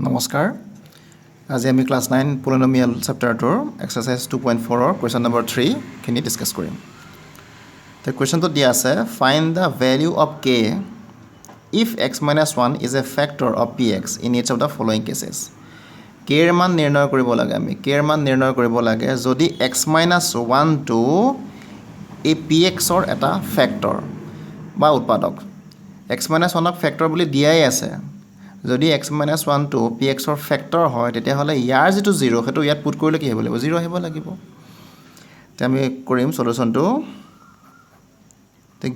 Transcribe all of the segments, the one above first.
নমস্কাৰ আজি আমি ক্লাছ 9 পলিনোমিয়েল চেপ্টাৰটোৰ এক্সাৰসাইজ 2.4 কোৱেশ্চন নম্বৰ 3 খিনি ডিসকাস কৰিম তো কোৱেশ্চনটো দিয়া আছে find da value of k if x - 1 is a factor of px in each of the following cases k এর মান নির্ণয় কৰিব লাগে আমি k এৰ মান নিৰ্ণয় কৰিব লাগে যদি x - 1 টো এই px ৰ এটা ফ্যাক্টৰ বা উৎপাদক x - 1 ক ফ্যাক্টৰ বুলি দিয়াই আছে যদি x - 1 টো px ৰ ফ্যাক্টৰ হয় তেতিয়া হলে ইয়াৰ যেটো 0 হেতু ইয়াত পুট কৰিলে কি হ'ব লাগিব 0 আহিব লাগিব তে আমি কৰিম সলিউশনটো তে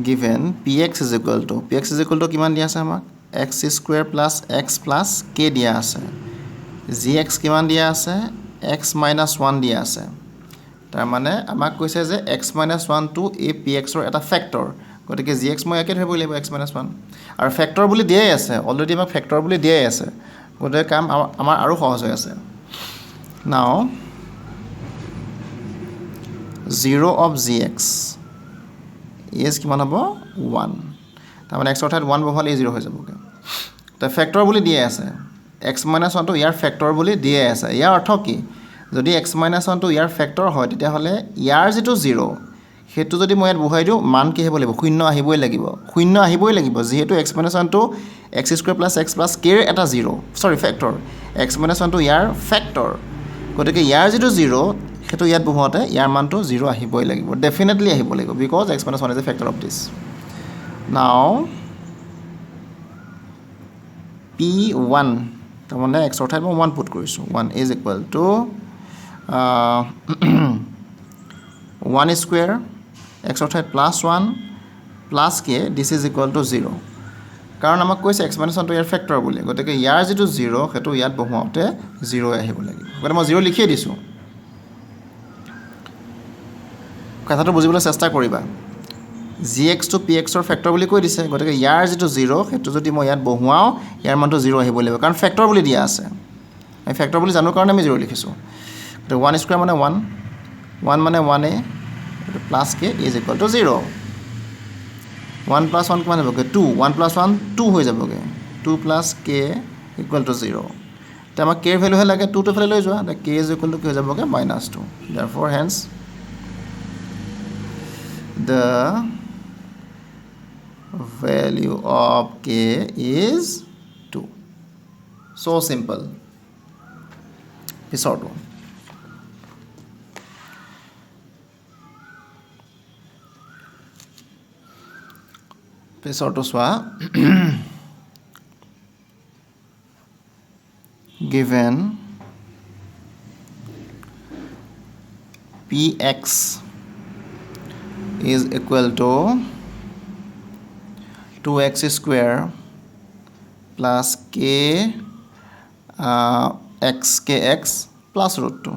given px is equal to কিমান দিয়া আছে আমাক x square plus x plus k দিয়া আছে gx কিমান দিয়া আছে x - 1 দিয়া আছে তাৰ মানে আমাক কৈছে যে x - 1 টো a px ৰ এটা ফ্যাক্টৰ গতিকে gx মই একে ধৰিব লাগিব x - 1 আৰু ফ্যাক্টৰ বুলি দিয়াই আছে অলৰেডি আমাক ফ্যাক্টৰ বুলি দিয়াই আছে গতিকে কাম আমাৰ আৰু সহজ হৈ আছে নাও 0 of gx is কিমান হ'ব 1 তাৰ মানে x অৰ্থাৎ 1 বহালে 0 হৈ যাবগে তো ফ্যাক্টৰ বুলি দিয়া আছে x - 1 টো ইয়াৰ ফ্যাক্টৰ বুলি দিয়া আছে ইয়াৰ অৰ্থ কি যদি x - 1 টো ইয়াৰ ফ্যাক্টৰ হয় তেতিয়া হলে ইয়াৰ যেটো 0 হেতু যদি মই ইয়াত বহাই দিও মান কি হ'ব লাগিব 0 আহিবই লাগিব যেহেতু x - 1 টো x square plus x plus k এর এটা 0 সরি ফ্যাক্টৰ x - 1 টো ইয়াৰ ফ্যাক্টৰ গতিকে ইয়াৰ যেটো 0 হেতু ইয়াত বহাওতে ইয়াৰ মানটো 0 আহিবই লাগিব ডেফিনেটলি আহিব লাগিব because x - 1 is a factor of this now p1 তাৰ মানে x অৰ্থাৎ মই 1 পুট কৰিছো 1 is equal to 1 square x অৰ্থাৎ +1 plus k this is equal to 0 কাৰণ আমাক কৈছে x - 1 টো ইয়াৰ ফ্যাক্টৰ বুলি গতিকে ইয়াৰ যেটো 0 হেতু ইয়াত বহাওতে 0 আহিব লাগিব গতিকে মই 0 লিখি দিছো কথাটো বুজিবলৈ চেষ্টা কৰিবা gx to px ৰ ফ্যাক্টৰ বুলি কৈ দিছে গতিকে ইয়াৰ যেটো 0 হেতু যদি মই ইয়াত বহাও ইয়াৰ মানটো 0 আহিব লাগিব কাৰণ ফ্যাক্টৰ বুলি দিয়া আছে আমি ফ্যাক্টৰ বুলি জানো কাৰণ আমি 0 লিখিছো তো 1 স্কয়াৰ মানে 1 1 মানে 1 এ plus k is equal to 0 1 plus 1 কিমান হ'বগে 2 1 plus 1 2 হৈ যাবগে 2 plus k equal to 0 তে আমাক k এর ভ্যালু হে লাগে 2 টো ফেলে লৈ যোৱা তে k is equal to কি হৈ যাবগে -2 therefore hence the value of k is 2 so simple pisarto swa given px is equal to 2x square plus k kx plus root 2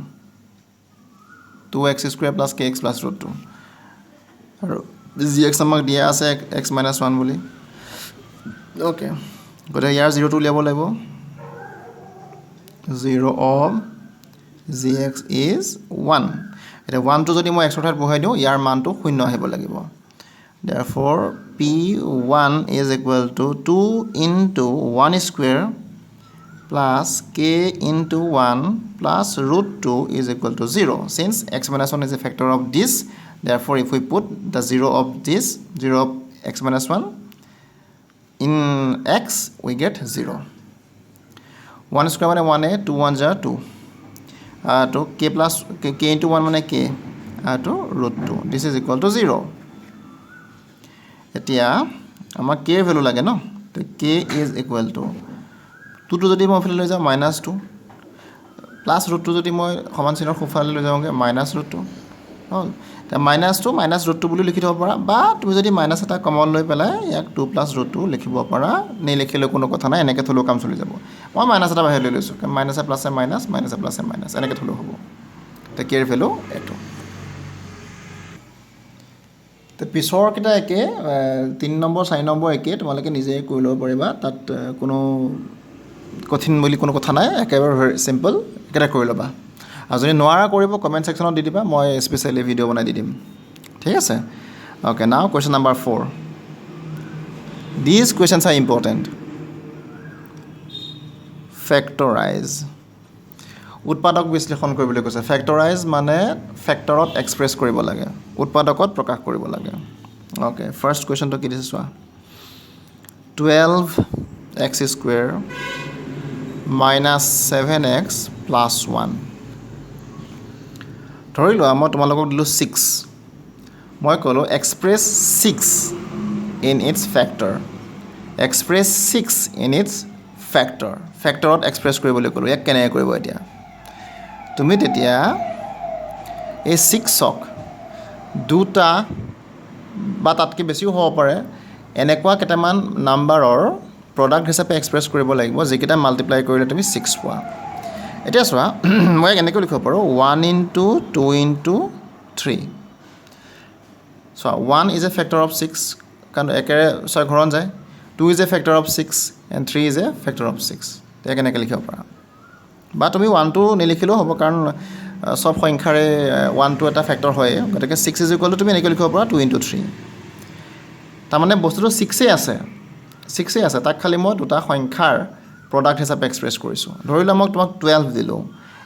2x square plus kx plus root 2 আৰু gx আমাক দিয়া আছে x - 1 বুলি okay গতে ইয়াৰ 0 টো উলিয়াব লাগিব 0 of gx is 1 এটা 1 টো যদি মই x অৰ্থাৎ বহাই দিও ইয়াৰ মানটো 0 আহিব লাগিব therefore p1 is equal to 2 into 1 square plus k into 1 plus root 2 is equal to 0 since x - 1 is a factor of this therefore if we put the 0 of this 0 of x - 1 in x we get 0 1 square মানে 1 2 1 jar 2 to k plus k into 1 মানে k to root 2 this is equal to 0 এতিয়া আমাক k এর value লাগে ন তো k is equal to 2 টো যদি মই ফেলে লৈ যাও -2 প্লাস root 2 যদি মই সমান চিহ্নৰ খুফালে লৈ যাওঁগে -root 2 হল তা -2 root 2 বুলি লিখি থব পাৰা বা তুমি যদি মাইনাস এটা কমন লৈ পেলাই ইয়াক 2 plus root 2 লিখিব পাৰা নে লিখিলে কোনো কথা নাই এনেকে থলো কাম চলি যাব মই মাইনাস এটা বাহিৰ লৈ লৈছো minus plus minus minus plus minus এনেকে থলো হ'ব তে k এর ভ্যালু এটো তে পিছৰ কিটা একে 3 নম্বৰ 4 নম্বৰ একে তোমালোকে নিজে কৰি লব পাৰিবা তাত কোনো কঠিন বুলি কোনো কথা নাই একেবাৰে সিম্পল এটা কৰি লবা আৰু যদি নোৱাৰা কৰিব কমেন্ট সেকশনত দি দিবা মই স্পেশালি ভিডিও বনাই দি দিম ঠিক আছে Okay, now question number 4. These questions are important. Factorize. উৎপাদক বিশ্লেষণ কৰিবলৈ কৈছে ফেক্টৰাইজ মানে ফেক্টৰত এক্সপ্ৰেছ কৰিব লাগে উৎপাদকত প্ৰকাশ কৰিব লাগে ওকে ফাৰ্ষ্ট কুৱেশ্যনটো কি দিছে চোৱা 12x square minus 7x plus 1 ধৰি লোৱা মই তোমালোকক দিলোঁ 6 মই ক'লোঁ express 6 in its factor express 6 in its factor ফেক্টৰত express কৰিবলৈ ক'লোঁ ইয়াক কেনেকৈ কৰিব এতিয়া তুমি তেতিয়া এই 6ক দুটা বা তাতকৈ বেছিও হ'ব পাৰে এনেকুৱা কেইটামান নাম্বাৰৰ প্ৰডাক্ট হিচাপে এক্সপ্ৰেছ কৰিব লাগিব যিকেইটা মাল্টিপ্লাই কৰিলে তুমি 6 পোৱা এতিয়া চোৱা মই এনেকৈ লিখিব পাৰোঁ 1 into 2 into 3 চোৱা 1 is a factor of 6 কাৰণ একেৰে 6 ঘৰণ যায় 2 is a factor of 6 and 3 is a factor of 6 তেতিয়া কেনেকৈ লিখিব পাৰা বা তুমি 1টো নিলিখিলেও হ'ব কাৰণ সব সংখ্যাৰে 1টো এটা ফেক্টৰ হয় গতিকে 6 is equal to তুমি এনেকৈ লিখিব পাৰা 2 into 3 তাৰমানে বস্তুটো 6 আছে তাক খালি মই দুটা সংখ্যাৰ প্ৰডাক্ট হিচাপে এক্সপ্ৰেছ কৰিছোঁ ধৰি লোৱা মই তোমাক 12 দিলোঁ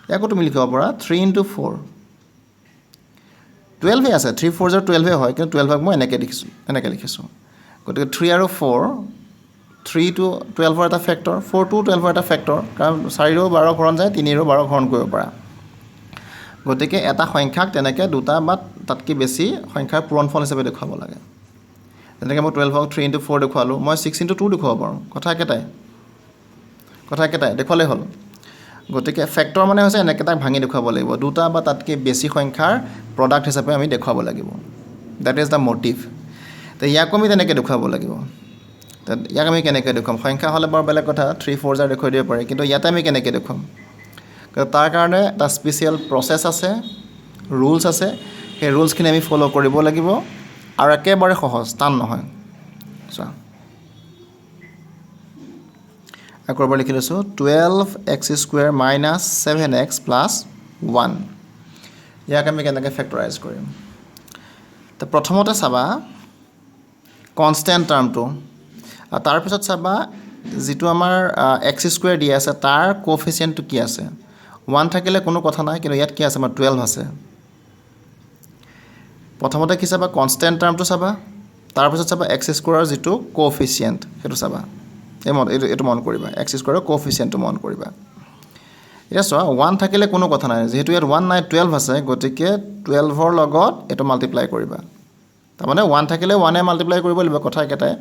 ইয়াকো তুমি লিখিব পাৰা 3 into 4 12 আছে 3 4 12 হয় কিন্তু 12ক মই এনেকৈ লিখিছোঁ গতিকে 3 আৰু 4 3 to 12 এটা ফেক্টৰ 4 to 12 এটা ফেক্টৰ কাৰণ 4 ৰো 12 ঘৰণ যায় 3 ৰো 12 ঘৰণ কৰিব পাৰা গতিকে এটা সংখ্যাক তেনেকৈ দুটা বা তাতকৈ বেছি সংখ্যাৰ পূৰণফল হিচাপে দেখুৱাব লাগে তেনেকৈ মই 12ক 3 into 4 দেখুৱালোঁ মই 6 into 2 দেখুৱাব পাৰোঁ কথা একেটাই দেখুৱালেই হ'ল গতিকে ফেক্টৰ মানে হৈছে এনেকৈ ভাঙি দেখুৱাব লাগিব দুটা বা তাতকৈ বেছি সংখ্যাৰ প্ৰডাক্ট হিচাপে আমি দেখুৱাব লাগিব দ্যাট ইজ দ্য মটিভ তো ইয়াকো আমি তেনেকৈ দেখুৱাব লাগিব ইয়াক আমি কেনেকৈ দেখুৱাম সংখ্যা হ'লে বাৰু বেলেগ কথা 3 4 দেখুৱাই দিব পাৰি কিন্তু ইয়াতে আমি কেনেকৈ দেখুৱাম তাৰ কাৰণে এটা স্পেচিয়েল প্ৰচেছ আছে ৰুলছ আছে সেই ৰুলছখিনি আমি ফ'ল' কৰিব লাগিব আৰু একেবাৰে সহজ টান নহয় চোৱা আকৌ এবাৰ লিখি লৈছোঁ 12x square minus 7x plus 1 ইয়াক আমি কেনেকৈ ফেক্টৰাইজ কৰিম তো প্ৰথমতে চাবা কনষ্টেণ্ট টাৰ্মটো আৰু তাৰপিছত চাবা যিটো আমাৰ x স্কুৱেৰ দিয়া আছে তাৰ কোএফিচিয়েণ্টটো কি আছে 1 থাকিলে কোনো কথা নাই কিন্তু ইয়াত কি আছে আমাৰ 12 আছে প্ৰথমতে কি চাবা কনষ্টেণ্ট টাৰ্মটো চাবা তাৰপিছত চাবা x স্কুৱেৰৰ যিটো কোএফিচিয়েণ্ট সেইটো চাবা এইটো মন কৰিবা x স্কুৱেৰৰ কোএফিচিয়েণ্টটো মন কৰিবা এতিয়া চোৱা 1 থাকিলে কোনো কথা নাই যেহেতু ইয়াত 1 নাই 12 আছে গতিকে 12ৰ লগত এইটো মাল্টিপ্লাই কৰিবা তাৰমানে 1 থাকিলে 1এ মাল্টিপ্লাই কৰিব লাগিব কথা একেটাই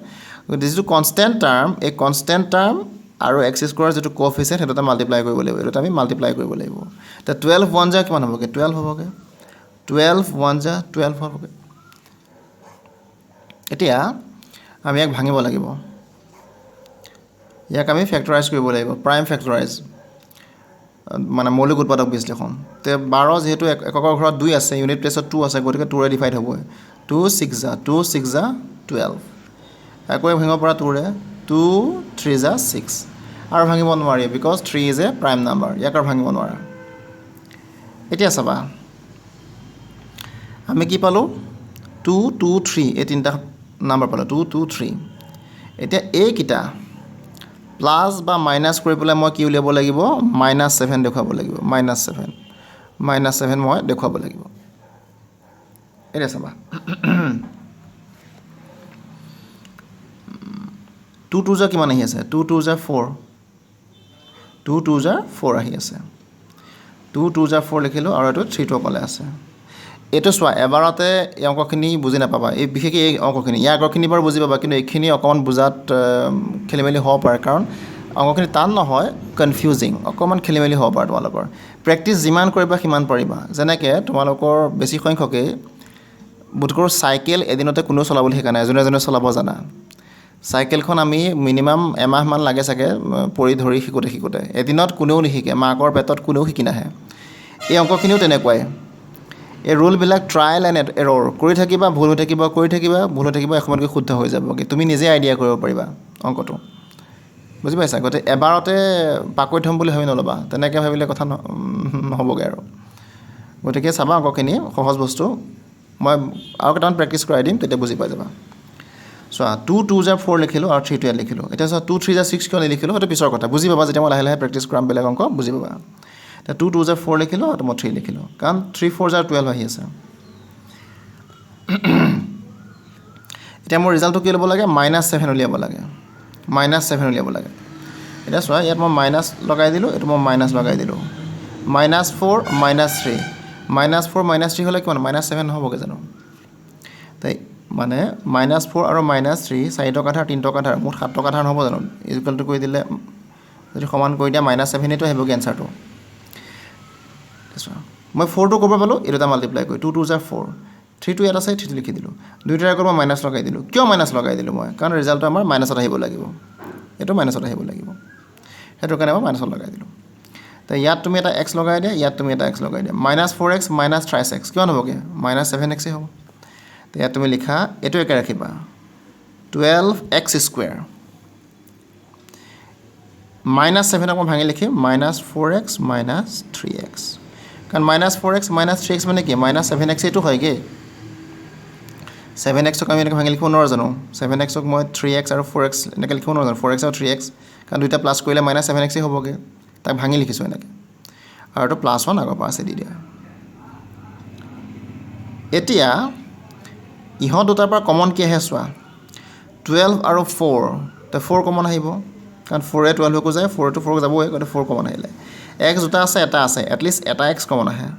যিটো কনষ্টেণ্ট টাৰ্ম এই কনষ্টেণ্ট টাৰ্ম আৰু x স্কুৱেৰৰ যিটো কোএফিচিয়েণ্ট সেইটোতে মাল্টিপ্লাই কৰিব লাগিব এইটো আমি মাল্টিপ্লাই কৰিব লাগিব তে 12 1 যা কিমান হ'বগে 12 হ'বগে 12 1 যা 12 হ'বগে এতিয়া আমি ইয়াক ভাঙিব লাগিব ইয়াক আমি ফেক্টৰাইজ কৰিব লাগিব প্ৰাইম ফেক্টৰাইজ মানে মৌলিক উৎপাদক বিশ্লেষণ তে 12 যেহেতু এককৰ ঘৰত 2 আছে ইউনিট প্লেছত 2 আছে গতিকে 2 ৰে ডিভাইড হ'ব 2 6 যা 12 আকৌ ভাঙিব পৰা 2 ৰে 2 3 যা 6 আৰু ভাঙিব নোৱাৰি because 3 is a prime number ইয়াক আৰু ভাঙিব নোৱাৰা এতিয়া চাবা আমি কি পালোঁ 2 2 3 এই তিনিটা নাম্বাৰ পালোঁ 2 2 3 এতিয়া এইকেইটা প্লাছ বা মাইনাছ কৰি পেলাই মই কি উলিয়াব লাগিব -7 দেখুৱাব লাগিব -7 মই দেখুৱাব লাগিব এতিয়া চাবা 2 2 যা কিমান আহি আছে 2 2 যা 4 2 2 যা 4 আহি আছে 2 2 যা 4 লিখিলোঁ আৰু এইটো 3 টো অকলে আছে এইটো চোৱা এবাৰতে এই অংকখিনি বুজি নাপাবা এই বিশেষকৈ এই অংকখিনি ইয়াৰ আগৰখিনি বাৰু বুজি পাবা কিন্তু এইখিনি অকণমান বুজাত খেলিমেলি হ'ব পাৰে কাৰণ অংকখিনি টান নহয় কনফিউজিং অকণমান খেলিমেলি হ'ব পাৰে তোমালোকৰ প্ৰেক্টিছ যিমান কৰিবা সিমান পাৰিবা যেনেকৈ তোমালোকৰ বেছি সংখ্যকেই বোধকৰোঁ চাইকেল এদিনতে কোনেও চলাবলৈ শিকা নাই এজনে চলাব জানা চাইকেলখন আমি মিনিমাম এমাহমান লাগে চাগে পৰি ধৰি শিকোঁতে এদিনত কোনেও নিশিকে মাকৰ পেটত কোনেও শিকি নাহে এই অংকখিনিও তেনেকুৱাই এই ৰুলবিলাক ট্ৰায়েল এণ্ড এৰৰ কৰি থাকিবা ভুল হৈ থাকিবা এসময়তকৈ শুদ্ধ হৈ যাবগৈ তুমি নিজে আইডিয়া কৰিব পাৰিবা অংকটো বুজি পাইছা গতিকে এবাৰতে পাকৈত হ'ম বুলি ভাবি নল'বা তেনেকৈ ভাবিলে কথা নহ'বগৈ আৰু গতিকে চাবা অংকখিনি সহজ বস্তু মই আৰু কেইটামান প্ৰেক্টিছ কৰাই দিম তেতিয়া বুজি পাই যাবা চোৱা 2 2 জাৰ 4 লিখিলোঁ আৰু 3 2 লিখিলোঁ এতিয়া চোৱা 2 3 জাৰ 6 কিয় নিলিখিলোঁ সেইটো পিছৰ কথা বুজি পাবা যেতিয়া মই লাহে লাহে প্ৰেক্টিছ কৰাম বেলেগ অংক বুজি পাবা এতিয়া 2 2 জাৰ 4 লিখিলোঁ আৰু মই 3 লিখিলোঁ কাৰণ 3 4 জাৰ 12 আহি আছে এতিয়া মোৰ ৰিজাল্টটো কি ল'ব লাগে -7 উলিয়াব লাগে -7 উলিয়াব লাগে এতিয়া চোৱা ইয়াত মই মাইনাছ লগাই দিলোঁ এইটো মই মাইনাছ লগাই দিলোঁ -4 -3 -4 -3 হ'লে কিমান -7 নহ'বগৈ জানো তাই মানে -4 আৰু -3 4 টকা ধাৰ 3 টকা ধাৰ মুঠ 7 টকা ধাৰ নহ'ব জানো ইকুৱেলটো কৰি দিলে যদি সমান কৰি দিয়া -7 এইটো আহিবগৈ এনচাৰটো মই 4টো ক'ব পালোঁ এই দুটা মাল্টিপ্লাই কৰি 2 2 জাৰ 4 3 2 ইয়াত আছে 3 লিখি দিলোঁ দুইটাৰ আগত মই মাইনাছ লগাই দিলোঁ কিয় মাইনাছ লগাই দিলোঁ মই কাৰণ ৰিজাল্টটো আমাৰ মাইনাছত আহিব লাগিব এইটো মাইনাছত আহিব লাগিব সেইটো কাৰণে মই মাইনাছত লগাই দিলোঁ তো ইয়াত তুমি এটা x লগাই দিয়া ইয়াত তুমি এটা x লগাই দিয়া -4x -3x কিমান হ'বগৈ -7x হ'ব তো ইয়াত তুমি লিখা এইটো একে ৰাখিবা 12x স্কুৱেৰ -7ক মই ভাঙি লিখিম -4x -3x কাৰণ -4x -3x মানে কি -7x এইটো হয়গৈ 7xক আমি এনেকৈ ভাঙি লিখিব নোৱাৰোঁ জানো 7xক মই 3x আৰু 4x এনেকৈ লিখিব নোৱাৰোঁ জানো 4x আৰু 3x কাৰণ দুইটা প্লাছ কৰিলে -7x হ'বগৈ তাক ভাঙি লিখিছোঁ এনেকৈ আৰু এইটো +1 আগৰ পৰা আছে দি দিয়া এতিয়া ইহঁত দুটাৰ পৰা কমন কি আহে চোৱা 12 আৰু 4 তো 4 কমন আহিব কাৰণ 4এ 12কো যায় 4 4 যাবই গতিকে 4 কমন আহিলে x দুটা আছে এটা আছে এটলিষ্ট এটা x কমন আহে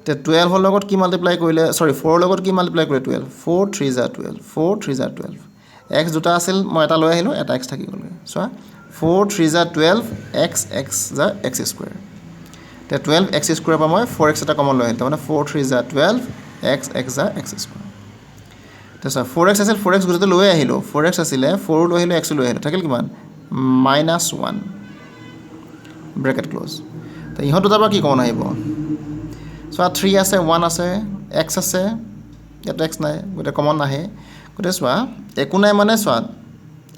তো 12ৰ লগত কি মাল্টিপ্লাই কৰিলে 4ৰ লগত কি মাল্টিপ্লাই কৰিলে 12 4 3 জাৰ 12 4 3 জাৰ 12 x দুটা আছিল মই এটা লৈ আহিলোঁ এটা x থাকি গ'লগৈ চোৱা 4 3 জাৰ 12 x জাৰ x স্কুৱেৰ তো 12x স্কুৱেৰৰ পৰা মই 4x এটা কমন লৈ আহিলোঁ মানে 4 3 জাৰ 12 x জাৰ x স্কুৱেৰ তো চোৱা 4x আছিল 4x গোটেইটো লৈ আহিলোঁ 4x আছিলে 4 লৈ আহিলোঁ x লৈ আহিলোঁ থাকিল কিমান -1 ব্ৰেকেট ক্ল'জ তো ইহঁত দুটাৰ পৰা কি কমন আহিব চোৱা 3 আছে 1 আছে x আছে ইয়াত x নাই গোটেই কমন নাহে গোটেই চোৱা একো নাই মানে চোৱা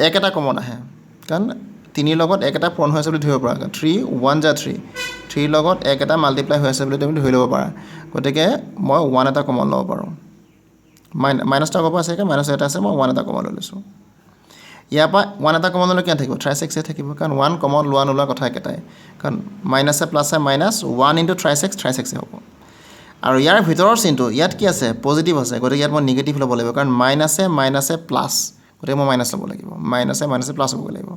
এক এটা কমন আহে কাৰণ 3 লগত এক এটা পূৰণ হৈ আছে বুলি ধৰিব পাৰা 3 1 জাৰ 3 3 লগত এক এটা মাল্টিপ্লাই হৈ আছে বুলি তুমি ধৰি ল'ব পাৰা গতিকে মই 1 এটা কমন ল'ব পাৰোঁ মাইনাছটা আগৰ পৰা আছে মাইনাছ এটা আছে মই 1 এটা কমন লৈ লৈছোঁ ইয়াৰ পৰা 1 এটা কমন ল'লে কিমান থাকিব 3x থাকিব কাৰণ 1 কমন লোৱা নোলোৱা কথা একেটাই কাৰণ মাইনাছে প্লাছে মাইনাছ 1 × 3x হ'ব আৰু ইয়াৰ ভিতৰৰ চিনটো ইয়াত কি আছে পজিটিভ আছে গতিকে ইয়াত মই নিগেটিভ ল'ব লাগিব কাৰণ মাইনাছে প্লাছ গতিকে মই মাইনাছ ল'ব লাগিব মাইনাছে প্লাছ হ'ব লাগিব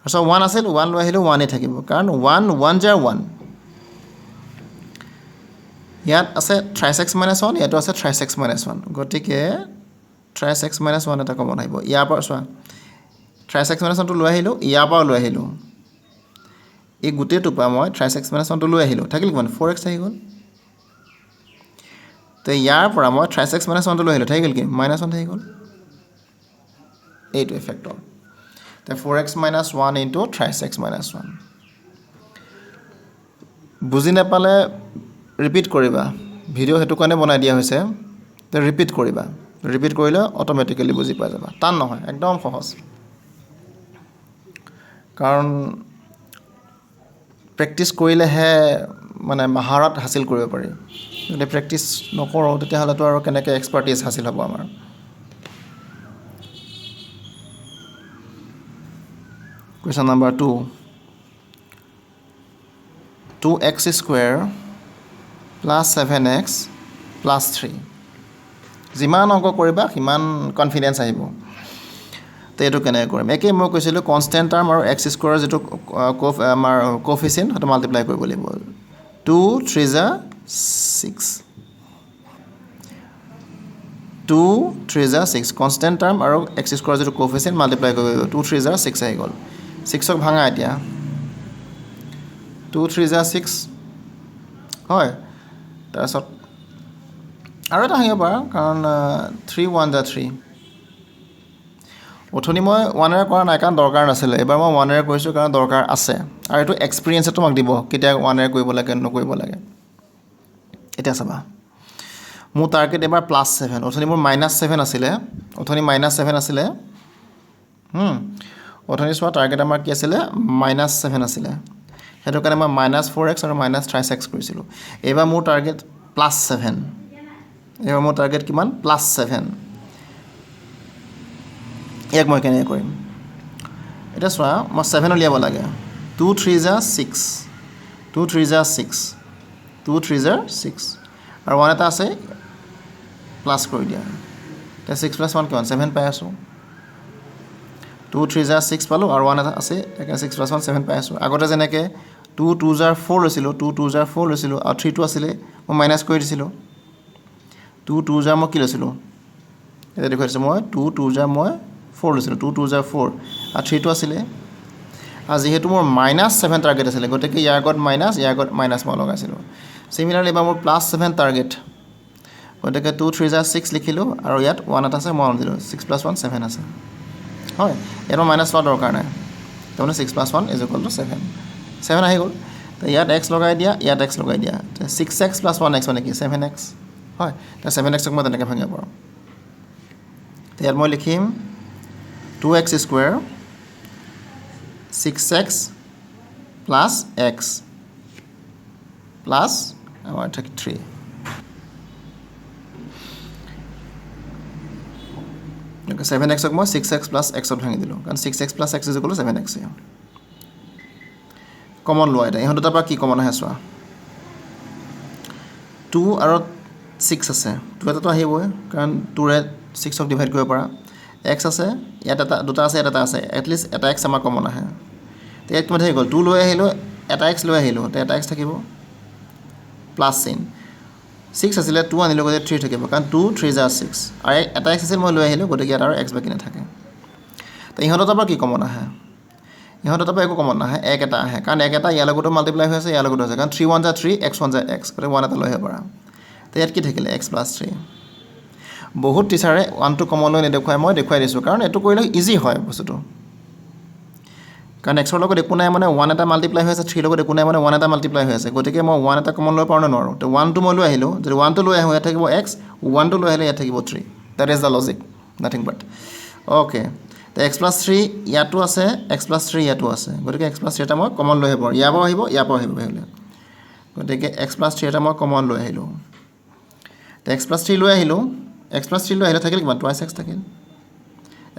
আৰু চব 1 আছিল 1 লৈ আহিলোঁ 1 থাকিব কাৰণ 1 জাৰ 1 ইয়াত আছে 3x - 1 ইয়াতো আছে 3x - 1 গতিকে 3x - 1 এটা কমন আহিব ইয়াৰ পৰা চোৱা 3x - 1টো লৈ আহিলোঁ ইয়াৰ পৰা লৈ আহিলোঁ এই গোটেইটোৰ পৰা মই 3x - 1টো লৈ আহিলোঁ থাকিল কিমান 4x আহি গ'ল তো ইয়াৰ পৰা মই 3x - 1টো লৈ আহিলোঁ থাকি গ'ল কি -1 থাকি গ'ল এইটো ফেক্টৰ তো 4x - 1 × 3x - 1 বুজি নাপালে ৰিপিট কৰিবা ভিডিঅ' সেইটো কাৰণে বনাই দিয়া হৈছে তো ৰিপিট কৰিবা ৰিপিট কৰিলে অট'মেটিকেলি বুজি পাই যাবা টান নহয় একদম সহজ কাৰণ প্ৰেক্টিছ কৰিলেহে মানে মহাৰত হাসিল কৰিব পাৰি যদি প্ৰেক্টিছ নকৰোঁ তেতিয়াহ'লেতো আৰু কেনেকৈ এক্সপাৰ্টিজ হাসিল হ'ব আমাৰ question number 2 2x square + 7x + 3 যিমান অংক কৰিবা সিমান কনফিডেঞ্চ আহিব তো এইটো কেনেকৈ কৰিম একেই মই কৈছিলোঁ কনষ্টেণ্ট টাৰ্ম আৰু x স্কুৱেৰৰ যিটো আমাৰ কোফিচিয়েণ্ট সেইটো মাল্টিপ্লাই কৰিব লাগিব 2 3 জাৰ 6 2 3 জাৰ 6 কনষ্টেণ্ট টাৰ্ম আৰু x স্কুৱেৰৰ যিটো কোফিচিয়েণ্ট মাল্টিপ্লাই কৰিব লাগিব 2 3 জাৰ 6 আহি গ'ল 6ক ভাঙা এতিয়া 2 3 জাৰ 6 হয় তাৰপিছত আৰু এটা ভাঙিব পাৰা কাৰণ 3 1 জাৰ 3 অথনি মই 1ৰে কৰা নাই কাৰণ দৰকাৰ নাছিলে এবাৰ মই 1ৰে কৰিছোঁ কাৰণ দৰকাৰ আছে আৰু এইটো এক্সপিৰিয়েঞ্চটো তোমাক দিব কেতিয়া 1ৰে কৰিব লাগে নকৰিব লাগে এতিয়া চাবা মোৰ টাৰ্গেট এবাৰ +7 অথনি মোৰ -7 আছিলে অথনি -7 আছিলে অথনি চোৱা টাৰ্গেট আমাৰ কি আছিলে -7 আছিলে সেইটো কাৰণে মই -4x আৰু -3x কৰিছিলোঁ এইবাৰ মোৰ টাৰ্গেট +7 এইবাৰ মোৰ টাৰ্গেট কিমান +7 ইয়াক মই কেনেকৈ কৰিম এতিয়া চোৱা মই 7 উলিয়াব লাগে 2 3 যা 6 2 3 যা 6 2 3 যা 6 আৰু 1 এটা আছে প্লাছ কৰি দিয়া এতিয়া 6 + 1 কিমান 7 পাই আছোঁ 2 3 যা 6 পালোঁ আৰু 1 এটা আছে একে 6 + 1 7 পাই আছোঁ আগতে যেনেকৈ 2 2 যা 4 লৈছিলোঁ 2 2 যা 4 লৈছিলোঁ আৰু 3 টো আছিলে মই মাইনাছ কৰি দিছিলোঁ 2 2 যা মই কি লৈছিলোঁ এটা দেখুৱাই দিছোঁ মই 2 2 যা মই 4 লৈছিলোঁ 2 2 যা 4 আৰু 3 টো আছিলে আৰু যিহেতু মোৰ -7 টাৰ্গেট আছিলে গতিকে ইয়াৰ আগত মাইনাছ মই লগাইছিলোঁ চিমিলাৰলি এবাৰ মোৰ +7 টাৰ্গেট গতিকে 2 3 যা 6 লিখিলোঁ আৰু ইয়াত 1 এটা আছে মই দিলোঁ 6 + 1 7 আছে হয় ইয়াত মই মাইনাছ লোৱাৰ দৰকাৰ নাই তাৰমানে 6 + 1 = 7 7 আহি গ'ল তো ইয়াত x লগাই দিয়া ইয়াত x লগাই দিয়া 6x + 1x মানে কি 7x হয় তো 7x ক মই তেনেকৈ ভাঙিব পাৰোঁ তো ইয়াত মই লিখিম 2x² 6x + x প্লাছ আমাৰ 33 7x ক মই 6x + x ত ভাঙি দিলোঁ কাৰণ 6x + x = 7x কমন লোৱা এটা ইহঁত দুটাৰ পৰা কি কমন আহে চোৱা 2 আৰু 6 আছে 2 এটাতো আহিবই কাৰণ 2ৰে 6ক ডিভাইড কৰিব পাৰা x আছে ইয়াত এটা দুটা আছে ইয়াত এটা আছে এটলিষ্ট এটা x আমাৰ কমন আহে তো ইয়াত কিমান থাকি গ'ল 2 লৈ আহিলোঁ এটা x লৈ আহিলোঁ তো এটা x থাকিব প্লাছ চিন 6 আছিলে 2 আনিলোঁ গতিকে 3 থাকিব কাৰণ 2 3 যা 6 আৰু এটা x আছিল মই লৈ আহিলোঁ গতিকে ইয়াত আৰু x বাকী নাথাকে তো ইহঁতৰ তাৰ পৰা কি কমন আহে ইহঁতৰ তাৰ পৰা একো কমন নাহে 1 এটা আহে কাৰণ 1 এটা ইয়াৰ লগতো মাল্টিপ্লাই হৈ আছে ইয়াৰ লগতো আছে কাৰণ 3 1 যা 3 x 1 যা x গতিকে 1 এটা লৈ আহিব পাৰা তো ইয়াত কি থাকিলে x + 3 বহুত টিচাৰে 1 টো কমন লৈ নেদেখুৱাই মই দেখুৱাই দিছোঁ কাৰণ এইটো কৰিলে ইজি হয় বস্তুটো কাৰণ x ৰ লগত একো নাই মানে 1 এটা মাল্টিপ্লাই হৈ আছে 3 লগত একো নাই মানে 1 এটা মাল্টিপ্লাই হৈ আছে গতিকে মই 1 এটা কমন লৈ পাৰোঁ নে নোৱাৰোঁ তো 1 টো মই লৈ আহিলোঁ যদি 1 টো লৈ আহোঁ ইয়াত থাকিব x 1 টো লৈ আহিলে ইয়াত থাকিব 3 that is the logic nothing but okay তো x + 3 ইয়াতো আছে x + 3 ইয়াতো আছে গতিকে x + 3 এটা মই কমন লৈ আহিব ইয়াৰ পৰা আহিব আহিলে গতিকে x + 3 এটা মই কমন লৈ আহিলোঁ তো x + 3 লৈ আহিলোঁ x + 3 লৈ আহিলে থাকিল কিমান 2x থাকিল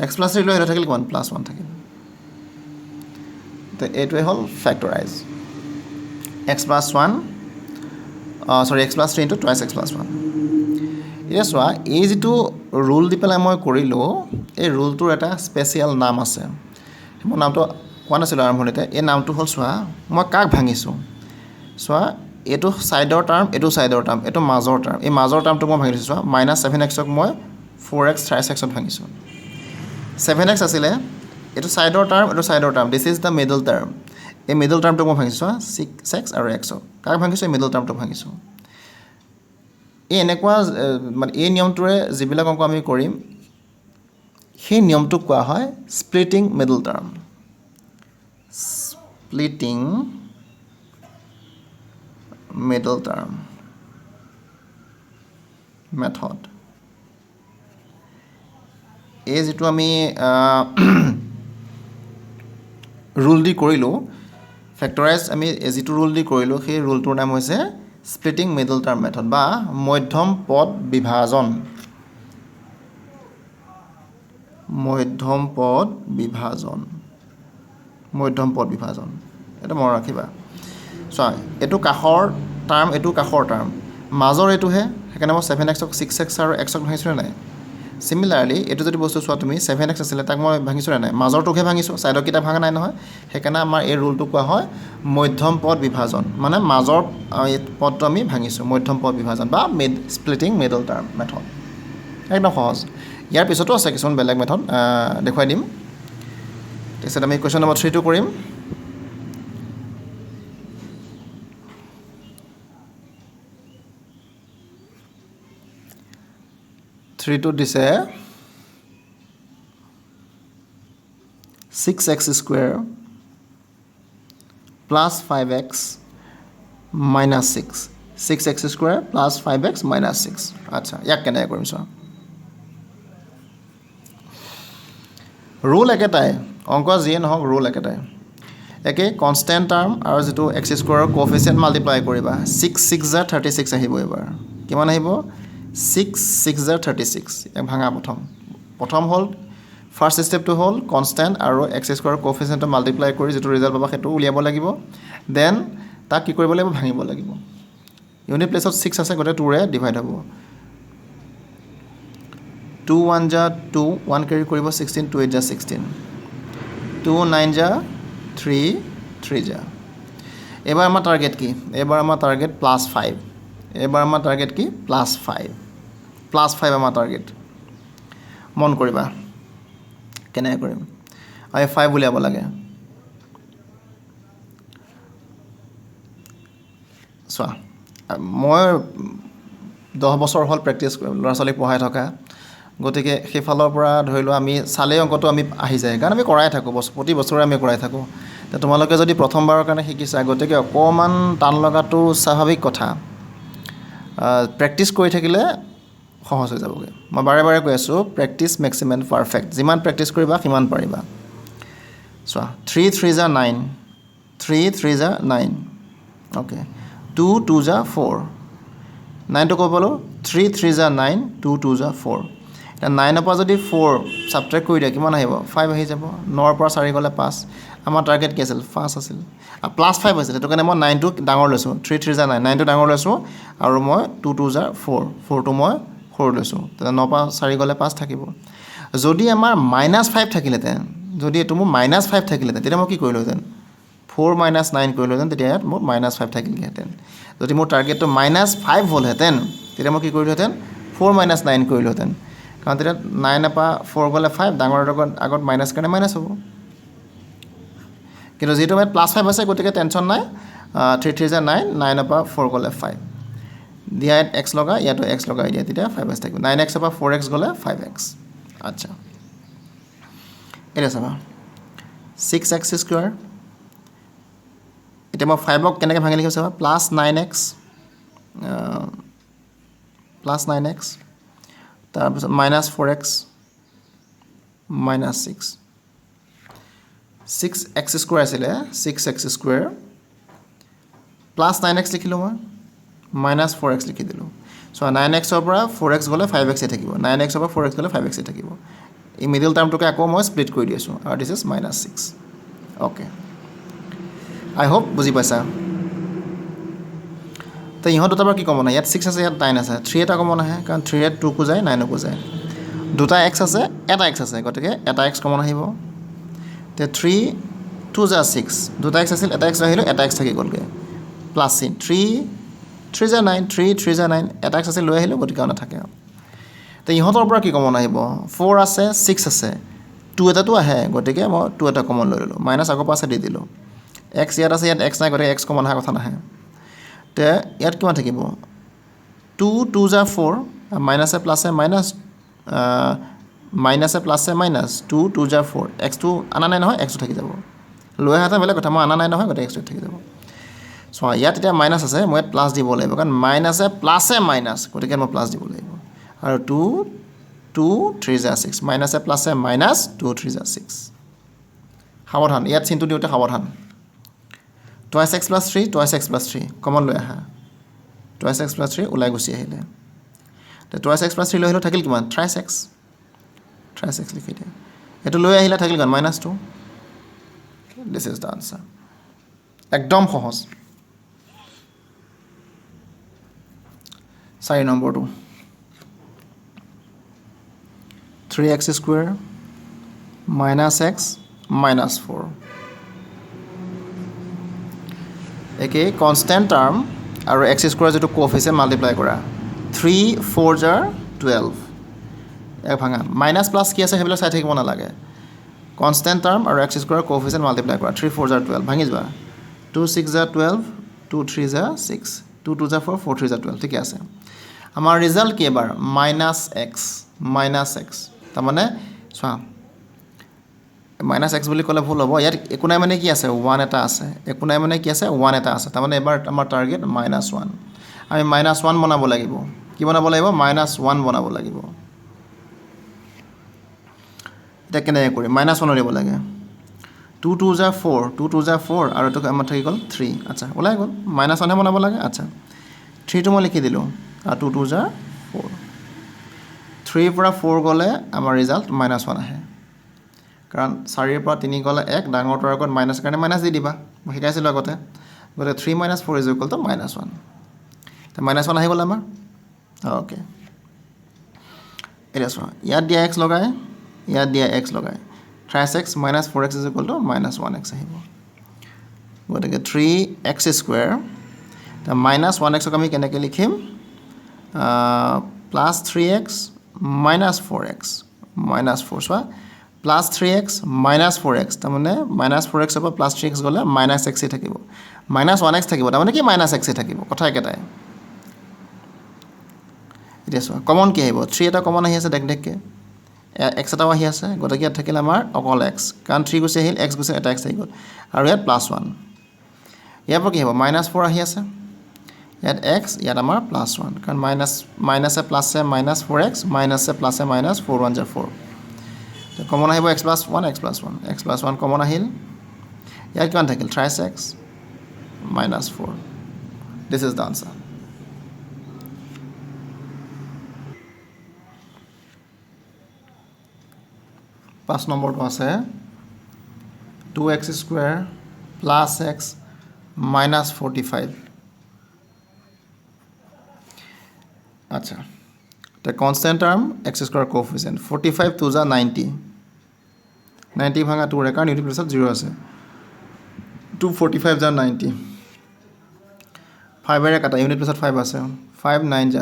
x + 3 লৈ আহিলে থাকিল কিমান +1 থাকিল তো এইটোৱে হ'ল ফেক্টৰাইজ x + 1 x + 3 * 2x + 1 এতিয়া চোৱা এই যিটো ৰুল দি পেলাই মই কৰিলোঁ এই ৰুলটোৰ এটা স্পেচিয়েল নাম আছে মই নামটো কোৱা নাছিলোঁ আৰম্ভণিতে এই নামটো হ'ল চোৱা মই কাক ভাঙিছোঁ চোৱা এইটো ছাইডৰ টাৰ্ম এইটো ছাইডৰ টাৰ্ম এইটো মাজৰ টাৰ্ম এই মাজৰ টাৰ্মটো মই ভাঙি দিছোঁ চোৱা -7x ক মই 4x 3x ত ভাঙিছোঁ 7x আছিলে এইটো ছাইডৰ টাৰ্ম এইটো ছাইডৰ term this is the middle term এই মিডল টাৰ্মটো মই ভাঙিছোঁ চোৱা 6x আৰু x কাক ভাঙিছোঁ এই মিডল টাৰ্মটো ভাঙিছোঁ এই এনেকুৱা মানে এই নিয়মটোৰে যিবিলাক অংক আমি কৰিম সেই নিয়মটোক কোৱা হয় splitting middle term splitting middle term method এই যিটো আমি ৰুল দি কৰিলোঁ ফেক্টৰাইজ আমি যিটো ৰুল দি কৰিলোঁ সেই ৰুলটোৰ নাম হৈছে স্প্লিটিং মিডল টাৰ্ম মেথড বা মধ্যম পদ বিভাজন এটা মনত ৰাখিবা চোৱা এইটো কাষৰ টাৰ্ম এইটো কাষৰ টাৰ্ম মাজৰ এইটোহে সেইকাৰণে মই 7x ক 6x আৰু x ক ভাঙিছোঁ নাই চিমিলাৰলি এইটো যদি বস্তু চোৱা তুমি 7x আছিলে তাক মই ভাঙিছোঁ নাই মাজৰটোকহে ভাঙিছোঁ ছাইডৰ কেইটা ভাঙা নাই নহয় সেইকাৰণে আমাৰ এই ৰুলটো কোৱা হয় মধ্যম পদ বিভাজন মানে মাজৰ পদটো আমি ভাঙিছোঁ মধ্যম পদ বিভাজন বা স্প্লিটিং মিডল টাৰ্ম মেথড একদম সহজ ইয়াৰ পিছতো আছে কিছুমান বেলেগ মেথড দেখুৱাই দিম তাৰপিছত আমি কুৱেশ্যন নম্বৰ 3টো কৰিম থ্ৰীটো দিছে 6x² + 5x - 6 6x² + 5x - 6 আচ্ছা ইয়াক কেনেকৈ কৰিম চোৱা ৰুল একেটাই অংক যিয়ে নহওক ৰুল একেটাই একে কনষ্টেণ্ট টাৰ্ম আৰু যিটো x² কোএফিচিয়েণ্ট মাল্টিপ্লাই কৰিবা 6 6 * 36 আহিব এবাৰ কিমান আহিব 6 6 * 36 ইয়াক ভাঙা প্ৰথম হ'ল ফাৰ্ষ্ট ষ্টেপটো হ'ল কনষ্টেণ্ট আৰু এক্স স্কোৱাৰ কোএফিচিয়েণ্টটো মাল্টিপ্লাই কৰি যিটো ৰিজাল্ট পাবা সেইটো উলিয়াব লাগিব দেন তাক কি কৰিব লাগিব ভাঙিব লাগিব ইউনিট প্লেছত 6 আছে গতে 2 ৰে ডিভাইড হ'ব 2 1 যা 2 1 কেৰি কৰিব 16 2 8 যা 16 2 9 যা 3 3 যা এবাৰ আমাৰ টাৰ্গেট কি এবাৰ আমাৰ টাৰ্গেট +5 এবাৰ আমাৰ টাৰ্গেট কি +5 আমাৰ টাৰ্গেট মন কৰিবা কেনে কৰিম আমি 5 উলিয়াব লাগে চোৱা মই 10 বছৰ হ'ল প্ৰেক্টিছ ল'ৰা ছোৱালীক পঢ়াই থকা গতিকে সেইফালৰ পৰা ধৰি লোৱা আমি চালে অংকটো আমি আহি যায় কাৰণ আমি কৰাই থাকোঁ প্ৰতি বছৰে আমি কৰাই থাকোঁ তে তোমালোকে যদি প্ৰথমবাৰৰ কাৰণে শিকিছা গতিকে অকণমান টান লগাটো স্বাভাৱিক কথা প্ৰেক্টিছ কৰি থাকিলে সহজ হৈ যাবগৈ মই বাৰে বাৰে কৈ আছোঁ প্ৰেক্টিছ মেক্স মেন পাৰফেক্ট যিমান প্ৰেক্টিছ কৰিবা সিমান পাৰিবা চোৱা 3 3 যা 9 3 3 যা 9 অ'কে 2 2 যা 4 9টো ক'ব পালোঁ 3 3 যা 9 2 2 যা 4 এতিয়া 9ৰ পৰা যদি 4 ছাবট্ৰেক্ট কৰি দিয়া কিমান আহিব 5 আহি যাব 9ৰ পৰা 4 গ'লে 5 আমাৰ টাৰ্গেট কি আছিল 5 আছিল আৰু +5 আছিল সেইটো কাৰণে মই 9টো ডাঙৰ লৈছোঁ 3 3 যা 9 9টো ডাঙৰ লৈছোঁ আৰু মই 2 2 যা 4 4টো মই সৰু লৈছোঁ তেতিয়া 9 পৰা 4 গ'লে 5 থাকিব যদি আমাৰ -5 থাকিলেহেঁতেন যদি এইটো মোৰ -5 থাকিলেহেঁতেন তেতিয়া মই কি কৰিলোহেঁতেন 4 - 9 কৰিলোহেঁতেন তেতিয়া ইয়াত মোৰ -5 থাকিলহেঁতেন যদি মোৰ টাৰ্গেটটো -5 হ'লহেঁতেন তেতিয়া মই কি কৰিলোহেঁতেন 4 - 9 কৰিলোহেঁতেন কাৰণ তেতিয়া 9ৰ পৰা 4 গ'লে 5 ডাঙৰ আগত মাইনাছ কাৰণে মাইনাছ হ'ব কিন্তু যিহেতু ইয়াত +5 আছে গতিকে টেনশ্যন নাই 3 3 যা 9 9ৰ পৰা 4 গ'লে 5 দিয়া ইয়াত x লগা ইয়াতো x লগাই দিয়া তেতিয়া 5x থাকিব 9x পৰা 4x গ'লে 5x আচ্ছা এতিয়া চাবা 6x স্কোৱাৰ এতিয়া মই 5ক কেনেকৈ ভাঙি লিখিম চাবা +9x তাৰপিছত -4x -6 6x স্কোৱাৰ আছিলে 6x স্কোৱাৰ +9x লিখিলোঁ মই -4x লিখি দিলোঁ চ' 9xৰ পৰা 4x গ'লে 5x থাকিব 9xৰ পৰা 4x গ'লে 5x থাকিব এই মিডিল টাৰ্মটোকে আকৌ মই স্প্লিট কৰি দি আছোঁ আৰু this is -6 okay I hope বুজি পাইছা তো ইহঁত দুটাৰ পৰা কি কমন আহে ইয়াত 6 আছে ইয়াত 9 আছে 3 এটা কমন আহে কাৰণ 3 ত 2 কো যায় 9 কো যায় দুটা x আছে এটা x আছে গতিকে এটা x কমন আহিব তে 3 2 যা 6 দুটা x আছিল এটা x আহিলে এটা x থাকি গ'লগৈ প্লাছ চিন 3 3 যা 9 3 3 যা 9 এটা x আছিল লৈ আহিলোঁ গতিকে নাথাকে তো ইহঁতৰ পৰা কি কমন আহিব 4 আছে 6 আছে 2 এটাতো আহে গতিকে মই 2 এটা কমন লৈ ল'লোঁ মাইনাছ আগৰ পৰা আছে দি দিলোঁ x ইয়াত আছে ইয়াত x নাই গতিকে x কমন অহা কথা নাহে তে ইয়াত কিমান থাকিব 2 2 যা 4 মাইনাছে প্লাছে মাইনাছ মাইনাছে প্লাছে মাইনাছ 2 2 যা 4 এক্সটো আনা নাই নহয় এক্সটো থাকি যাব লৈ অহা বেলেগ কথা মই আনা নাই নহয় গতিকে এক্সটো থাকি যাব চ' ইয়াত এতিয়া মাইনাছ আছে মই ইয়াত প্লাছ দিব লাগিব কাৰণ মাইনাছে প্লাছে মাইনাছ গতিকে মই প্লাছ দিব লাগিব আৰু 2 2 3 যা 6 মাইনাছে প্লাছে মাইনাছ 2 3 যা 6 সাৱধান ইয়াত চিনটো দিওঁতে সাৱধান twice x plus 3 twice x plus 3 common লৈ আহা twice x plus 3 ওলাই গুচি আহিলে তো twice x plus 3 লৈ আহিলে থাকিল কিমান thrice x লিখি দিয়া এইটো লৈ আহিলে থাকিল কিমান -2 দিছ ইজ দ্য আনসাৰ একদম সহজ 4 নম্বৰটো 3x স্কোৱাৰ -x -4 একে কনষ্টেণ্ট টাৰ্ম আৰু x স্কোৱাৰ যিটো কোএফিচিয়েণ্ট মাল্টিপ্লাই কৰা 3 4 জাৰ 12 এক ভাঙা মাইনাছ প্লাছ কি আছে সেইবিলাক চাই থাকিব নালাগে কনষ্টেণ্ট টাৰ্ম আৰু x স্কোৱাৰ কোএফিচিয়েণ্ট মাল্টিপ্লাই কৰা 3 4 জাৰ 12 ভাঙি যোৱা 2 6 জাৰ 12 2 3 জাৰ 6 2 2 জাৰ 4 4 3 জাৰ 12 ঠিকে আছে আমাৰ ৰিজাল্ট কি এবাৰ -x তাৰমানে চোৱা -x বুলি ক'লে ভুল হ'ব ইয়াত একো নাই মানে কি আছে 1 এটা আছে একো নাই মানে কি আছে 1 এটা আছে তাৰমানে এবাৰ আমাৰ টাৰ্গেট -1 আমি -1 বনাব লাগিব কি বনাব লাগিব -1 বনাব লাগিব এতিয়া কেনেকৈ কৰিম -1 উলিয়াব লাগে 2 2 জাৰ 4 2 2 জাৰ 4 আৰু এইটো আমাৰ থাকি গ'ল 3 আচ্ছা ওলাই গ'ল -1হে বনাব লাগে আচ্ছা 3টো মই লিখি দিলোঁ আৰু 2 2 জাৰ 4 3 পৰা 4 গ'লে আমাৰ ৰিজাল্ট -1 আহে কাৰণ 4 ৰ পৰা 3 গ'লে 1 ডাঙৰটোৰ আগত মাইনাছ কাৰণে মাইনাছ দি দিবা মই শিকাইছিলোঁ আগতে গতিকে 3 - 4 = -1 তো -1 আহি গ'ল আমাৰ ওকে এতিয়া চোৱা ইয়াত দিয়া x লগাই ইয়াত দিয়া x লগাই 3x - 4x = -1x আহিব গতিকে 3x² তো -1x আমি কেনেকৈ লিখিম +3x - 4x -4 চোৱা +3x - 4x তাৰমানে -4x ৰ পৰা +3x গ'লে -x থাকিব -1x থাকিব তাৰমানে কি -x থাকিব কথা একেটাই এতিয়া চোৱা কমন কি আহিব 3 এটা কমন আহি আছে দেখকৈ x এটাও আহি আছে গতিকে ইয়াত থাকিলে আমাৰ অকল x কাৰণ 3 গুচি আহিল x গুচি এটা x আহি গ'ল আৰু ইয়াত +1 ইয়াৰ পৰা কি হ'ব -4 আহি আছে ইয়াত x ইয়াত আমাৰ +1 কাৰণ মাইনাছে প্লাছে -4x মাইনাছে প্লাছে -4 1 * 4 তো কমন আহিব x + 1 x + 1 কমন আহিল ইয়াত কিমান থাকিল 3x - 4 this is the answer 5 নম্বৰটো আছে 2x² + x - 45 আচ্ছা the constant term x² coefficient 45 2 * 90 90 ভাঙা 2 ৰে কাৰণ ইউনিট প্লেছত 0 আছে 245 * 90 5 ৰে কাটা ইউনিট প্লেছত 5 আছে 5 9 *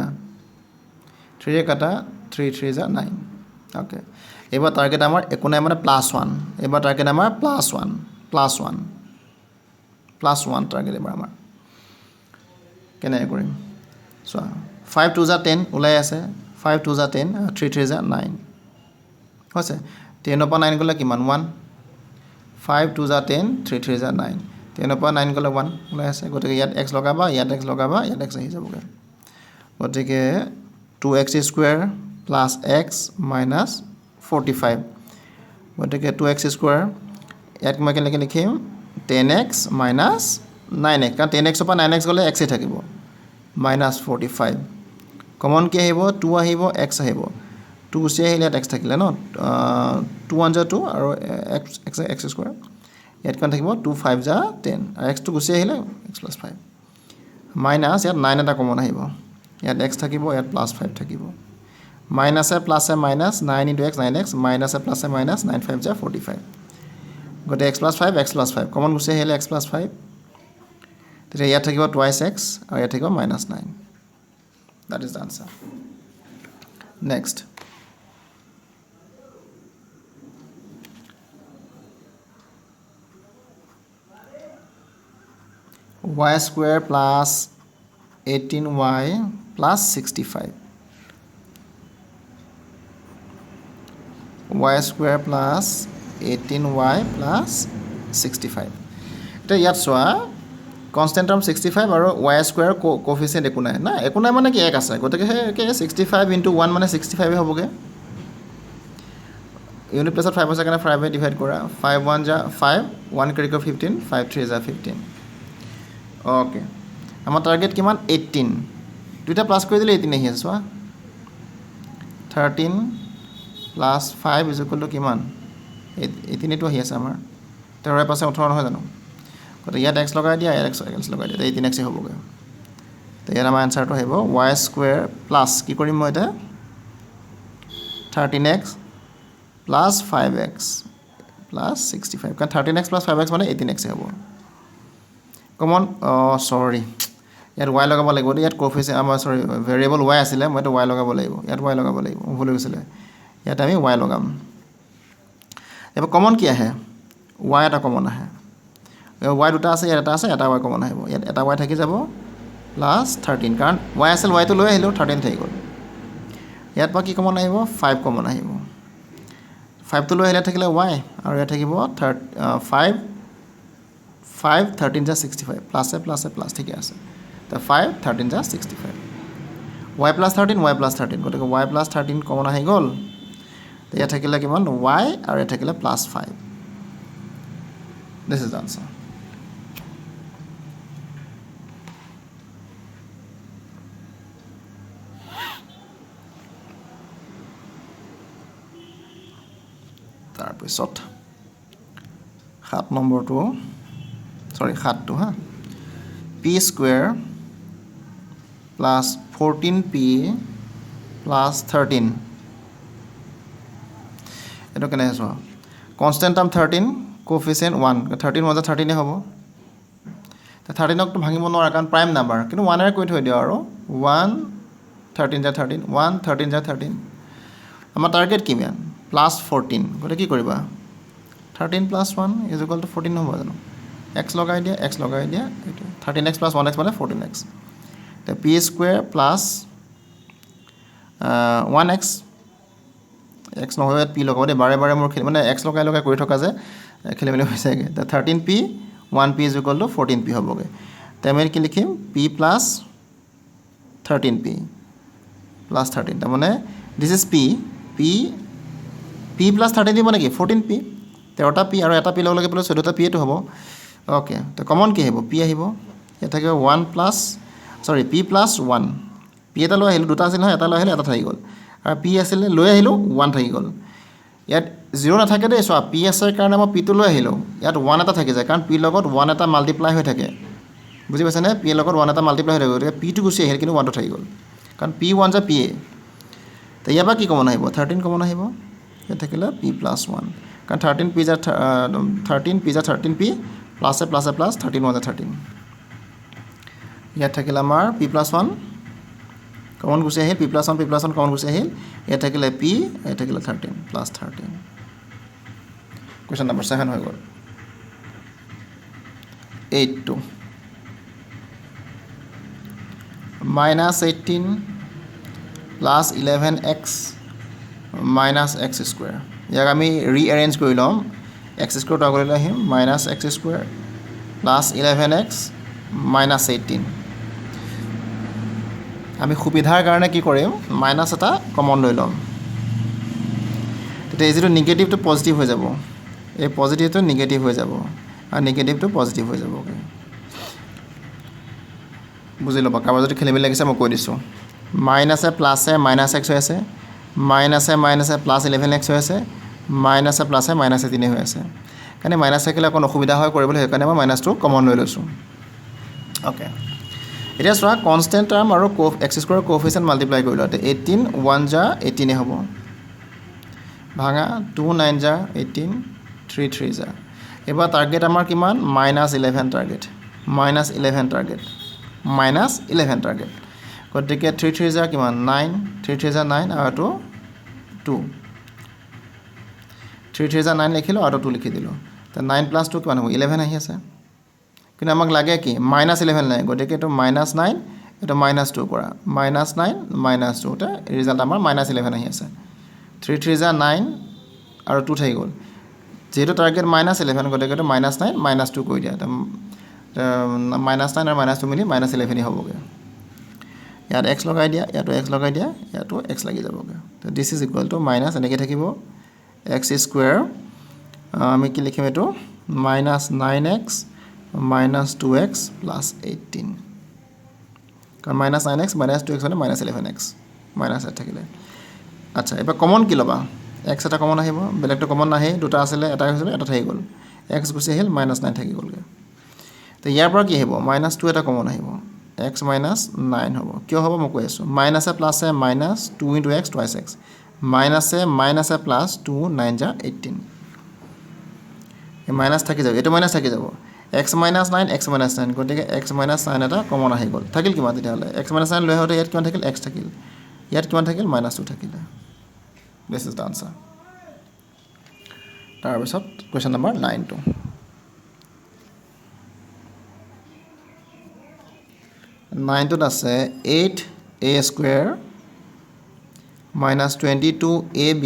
3 ৰে কাটা 3 3 * 9 ওকে এবাৰ টাৰ্গেট আমাৰ একো নাই মানে +1 এবাৰ টাৰ্গেট আমাৰ +1 টাৰ্গেট এবাৰ আমাৰ কেনেকৈ কৰিম চোৱা 5 2 * 10 ওলাই আছে 5 2 * 10 3 3 * 9 হৈছে 10 ৰ পৰা 9 গ'লে কিমান 1 5 2 * 10 3 3 * 9 10 ৰ পৰা 9 গ'লে 1 ওলাই আছে গতিকে ইয়াত x লগাবা ইয়াত x লগাবা ইয়াত x আহি যাবগৈ গতিকে 2x² + x - 45 গতিকে 2x² ইয়াত মই কেনেকৈ লিখিম 10x - 9x কাৰণ 10x ৰ পৰা 9x গ'লে x থাকিব -45 কমন কি আহিব 2 আহিব x আহিব 2 গুচি আহিলে ইয়াত x থাকিলে ন 2 1 * 2 আৰু x² ইয়াত কিমান থাকিব 2 5 * 10 আৰু xটো গুচি আহিলে x + 5 মাইনাছ ইয়াত 9 এটা কমন আহিব ইয়াত x থাকিব ইয়াত +5 থাকিব মাইনাছে প্লাছে মাইনাছ 9 * x 9x মাইনাছে প্লাছে মাইনাছ 9 5 * 45 গতিকে x + 5 কমন গুচি আহিলে x + 5 তেতিয়া ইয়াত থাকিব twice x আৰু ইয়াত থাকিব -9 that is the answer next y² + 18y + 65 y² + 18y + 65 এতিয়া ইয়াত চোৱা কনষ্টেণ্ট টাৰ্ম 65 আৰু y² কোফিচিয়েণ্ট একো নাই না একো নাই মানে কি 1 আছে গতিকে সেই 65 × 1 মানে 65 হ'বগৈ ইউনিট প্লেছত 5 আছে কাৰণে 5 ডিভাইড কৰা 5 1 * 5 1 * 15 5 3 * 15 ওকে আমাৰ টাৰ্গেট কিমান 18 দুইটা প্লাছ কৰি দিলে 18 আহি আছে চোৱা 13 + 5 = কিমান 18 এইটো আহি আছে আমাৰ 13 + 5 18 নহয় জানো গতিকে ইয়াত x লগাই দিয়া ইয়াত x লগাই দিয়া 18x হ'বগৈ তো ইয়াত আমাৰ এনচাৰটো আহিব y² প্লাছ কি কৰিম মই এতিয়া 13x + 5x + 65 কাৰণ 13x + 5x মানে 18x হ'ব কমন চৰি ইয়াত y লগাব লাগিব ইয়াত কোফিচিয়েণ্ট আমাৰ চৰি ভেৰিয়েবল y আছিলে মই এইটো y লগাব লাগিব ইয়াত y লগাব লাগিব ভুল হৈ গৈছিলে ইয়াত আমি y লগাম এবাৰ কমন কি আহে y এটা কমন আহে y দুটা আছে ইয়াত এটা আছে এটা y কমন আহিব ইয়াত এটা y থাকি যাব +13 কাৰণ y আছিল y টো লৈ আহিলোঁ 13 থাকি গ'ল ইয়াত পৰা কি কমন আহিব 5 কমন আহিব 5 টো লৈ আহিলে থাকিলে y আৰু ইয়াত থাকিব 5 13 * 65 প্লাছে প্লাছে প্লাছ ঠিকে আছে তো 5 13 * 65 y + 13 y + 13 গতিকে y + 13 কমন আহি গ'ল তো ইয়াত থাকিলে কিমান y আৰু ইয়াত থাকিলে +5 দিছ ইজ দ্য আনসাৰ তাৰপিছত 7 নম্বৰটো সৰি 7টো হা p square plus 14p plus 13 এটো কেনে আছে কনস্ট্যান্ট টার্ম 13 কোএফিসিয়েন্ট 1 13 মজা 13 হ'ব তে 13 ক তো ভাঙিব নোৱাৰা কাৰণ প্ৰাইম নাম্বাৰ কিন্তু 1 এৰে কৈ থৈ দিও আৰু 1 13 যা 13 1 13 যা 13 আমাৰ টাৰ্গেট কিমান প্লাস 14 গতে কি কৰিবা 13 plus 1 is equal to 14 হ'ব জানো x লগাই দিয়া এটো 13x plus 1x মানে 14x তে p square plus 1x x নহয় p লগাব দে বাৰে বাৰে মোৰ মানে x লগাই কৰি থকা যে খেলি মেলি হৈছেগে তে 13p 1p is equal to 14p হ'বগে তে আমি কি লিখিম p plus 13p plus 13 তাৰ মানে this is p plus 13 দিব নেকি 14p 13টা p আৰু এটা p লগ লাগে প্লাস 14টা p এটো হ'ব ওকে তো কমন কি হ'ব p আহিব এটা থাকে 1 প্লাস সৰি p plus 1 p এটা লৈ আহিলো দুটা আছিল নহয় এটা লৈ আহিলো এটা থাকি গ'ল আৰু p আছিল লৈ আহিলো 1 থাকি গ'ল ইয়াত 0 নাথাকে দে সো p আছে কাৰণে মই p টো লৈ আহিলো ইয়াত 1 এটা থাকি যায় কাৰণ p লগত 1 এটা মাল্টিপ্লাই হৈ থাকে বুজি পাইছা নে p লগত 1 এটা মাল্টিপ্লাই হৈ থাকে গতিকে p টো গুছি আহিল কিন্তু 1 টো থাকি গ'ল কাৰণ p 1 যা p তো ইয়াবা কি কমন আহিব 13 কমন আহিব এটা থাকিলে p plus 1 কাৰণ 13p যা 13p প্লাস 13 1 13 ইয়াত থাকিলে আমাৰ p plus 1 কমন গুছি আহিল p plus 1 কমন গুছি আহিল ইয়াত থাকিলে p ইয়াত থাকিলে 13 plus 13 কোৱেশ্চন নম্বৰ 7 হৈ গ'ল 8 minus 18 plus 11x minus x square ইয়াক আমি ৰিএৰেঞ্জ কৰি লম x square টো আগলৈ আহিম minus x square plus 11x minus 18 আমি সুবিধাৰ কাৰণে কি কৰিম মাইনাস এটা কমন লৈ লম তেতিয়া যেটো নেগেটিভটো পজিটিভ হৈ যাব এই পজিটিভটো নেগেটিভ হৈ যাব আৰু নেগেটিভটো পজিটিভ হৈ যাব বুজি লবা কাবাৰ যদি খেলি মেলি লাগিছে মই কৈ দিছো মাইনাসে প্লাসে মাইনাস x হৈ আছে মাইনাসে প্লাস 11x হৈ আছে মাইনাসে প্লাসে মাইনাসে 3 হৈ আছে কাৰণে মাইনাস থাকিলে অকণ অসুবিধা হয় কৰিবলৈ সেইকাৰণে মই মাইনাসটো কমন লৈ লৈছো ওকে এটা সোৱা কনস্ট্যান্ট টাৰ্ম আৰু x স্কয়াৰ কোএফিসিয়েন্ট মাল্টিপ্লাই কৰিলো 18 1 যা 18 হ'ব ভাঙা 2 9 যা 18 3 3 যা এবা টার্গেট আমাৰ কিমান -11 টার্গেট -11 টার্গেট গতিকে 3 3 যা কিমান 9 3 3 যা 9 আৰু 2 3 3 যা 9 লিখিলো আৰু 2 লিখি দিলো তে 9 plus 2 কিমান হ'ব 11 আহি আছে কিন্তু আমাক লাগে কি -11 লাগে গতিকে এটো -9 এটো -2 কৰা -9 -2 তে ৰিজাল্ট আমাৰ -11 আহি আছে 3 3 যা 9 আৰু 2 থাকি গ'ল যেটো টাৰ্গেট -11 গতিকে এটো -9 -2 কৰি দিয়া -9 আৰু -2 মিলি -11 হ'বগে ইয়াত x লগাই দিয়া ইয়াতো x লগাই দিয়া ইয়াতো x লাগি যাবগে তো this is equal to minus এনেকৈ থাকিব x স্কয়াৰ আমি কি লিখিম এটো -9x minus 2x plus 18 কাৰণ minus 9x minus 2x মানে minus 11x minus এটা থাকিলে আচ্ছা এবা কমন কি লবা x এটা কমন আহিব বেলেগটো কমন নাহে দুটা আছিল এটা হৈছিল এটা থাকি গ'ল x গুছি আহিল -9 থাকি গ'লগে তো ইয়াৰ পৰা কি আহিব -2 এটা কমন আহিব x -9 হ'ব কিয় হ'ব মই কৈ আছো মাইনাসে প্লাসে -2 into x twice x মাইনাসে প্লাস 2 9 যা 18 এই মাইনাস থাকি যাব এটো মাইনাস থাকি যাব x -9 x -9 গতিকে x -9 এটা কমন আহি গ'ল থাকিল কিমান তেতিয়া হলে x -9 লৈ হতে ইয়াত কিমান থাকিল x থাকিল ইয়াত কিমান থাকিল -2 থাকিল this is the answer তাৰ পিছত কোৱেশ্চন নম্বৰ 9 টো 9 টোত আছে 8a square minus 22ab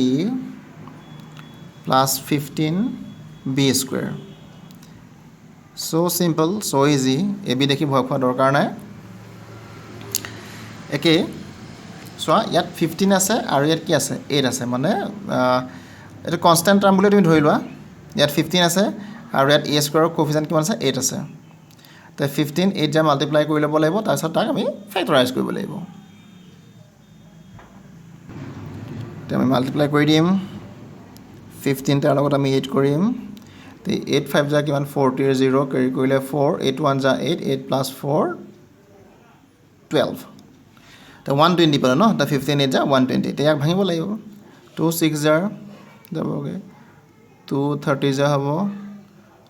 plus 15b square so simple so easy ab দেখি ভয় খোৱা দৰকাৰ নাই একে সো ইয়াত 15 আছে আৰু ইয়াত কি আছে 8 আছে মানে এটা কনস্ট্যান্ট টাৰ্ম বুলি তুমি ধৰি লোৱা ইয়াত 15 আছে আৰু ইয়াত a স্কয়াৰৰ কোএফিসিয়েন্ট কিমান আছে 8 আছে তো 15 8 যা মাল্টিপ্লাই কৰি ল'ব লাগিব তাৰ পিছত তাক আমি ফ্যাক্টৰাইজ কৰিব লাগিব তো আমি মাল্টিপ্লাই কৰি দিম 15 তাৰ লগত আমি 8 কৰিম তো 8 5 যা কিমান 40 0 কেৰি কৰিলে 4 8 1 যা 8 8 plus 4 12 তো 120 পালে ন তো 15 8 যা 120 তো ইয়াক ভাঙিব লাগিব 2 6 যা যাবগে 2 30 যা হ'ব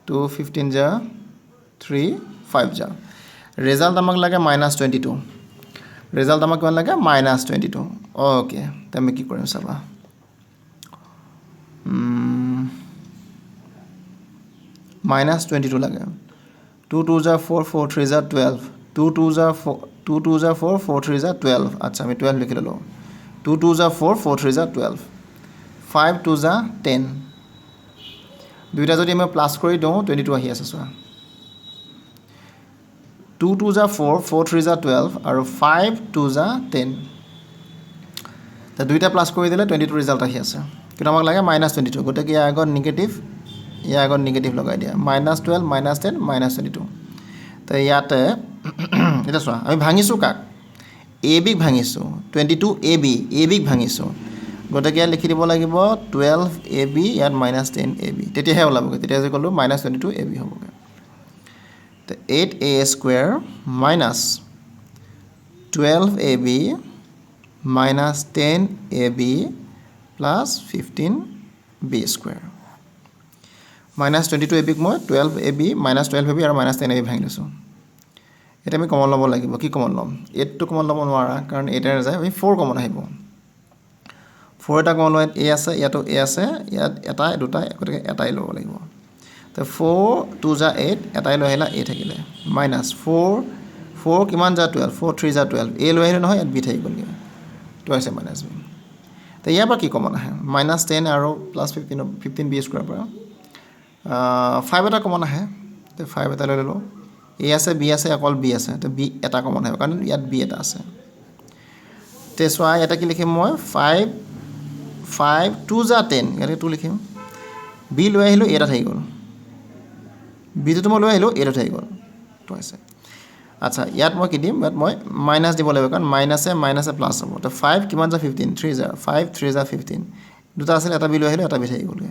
2 15 যা 3 5 যা ৰিজাল্ট আমাক লাগে -22 ৰিজাল্ট আমাক কিমান লাগে -22 ওকে তো আমি কি কৰিম চাবা -22 লাগে 2 2 যা 4 4 3 যা 12 2 2 যা 4 2 2 যা 4 4 3 যা 12 আচ্ছা আমি 12 লিখি ললো 2 2 যা 4 4 3 যা 12 5 2 যা 10 দুইটা যদি আমি প্লাস কৰি দিও 22 আহি আছে চোৱা 2 2 যা 4 4 3 যা 12 আৰু 5 2 যা 10 তা দুইটা প্লাস কৰি দিলে 22 ৰিজাল্ট আহি আছে কিন্তু আমাক লাগে -22 গটে কি আগত নেগেটিভ ইয়া আগত নেগেটিভ লগাই দিয়া -12 -10 -22 তো ইয়াতে এটা চোৱা আমি ভাঙিছো কাক এ বিক ভাঙিছো 22 এ বিক ভাঙিছো গটে কি লিখি দিব লাগিব 12 এ বি ইয়াত -10 এ বি তেতিয়াহে ওলাবগে তেতিয়া যে কলো -22 এ বি হ'বগে তো 8a square minus 12ab minus 10ab plus 15b square -22ab মই 12ab -12ab আৰু -10ab ভাঙি লৈছো এটা আমি কমন ল'ব লাগিব কি কমন ল'ম 8 টো কমন ল'ব নোৱাৰা কাৰণ 8 এৰ যায় আমি 4 কমন আহিব 4 এটা কমন লয় a আছে ইয়াতো a আছে ইয়াত এটা দুটা গতিকে এটাই ল'ব লাগিব তো 4 2 যা 8 এটাই লৈ আহিলা a থাকিলে -4 4 কিমান যা 12 4 3 যা 12 a লৈ আহিলে নহয় ইয়াত b থাকি গ'লগে তো আছে -b তো ইয়াৰ পৰা কি কমন আহে -10 আৰু +15 15b স্কয়াৰ পৰা 5 এটা কমন আহে তো 5 এটা লৈ ললো a আছে b আছে অকল b আছে তো b এটা কমন আহিব কাৰণ ইয়াত b এটা আছে তে সোৱা এটা কি লিখিম মই 5 2 যা 10 ইয়াতে 2 লিখিম b লৈ আহিলো a এটা থাকি গ'ল b টো মই লৈ আহিলো a টো থাকি গ'ল তো আছে আচ্ছা ইয়াত মই কি দিম বাট মই মাইনাস দিব লাগিব কাৰণ মাইনাসে প্লাস হ'ব তো 5 কিমান যা 15 3 যা 5 3 যা 15 দুটা আছিল এটা বি লৈ আহিলো এটা বি থাকি গ'ল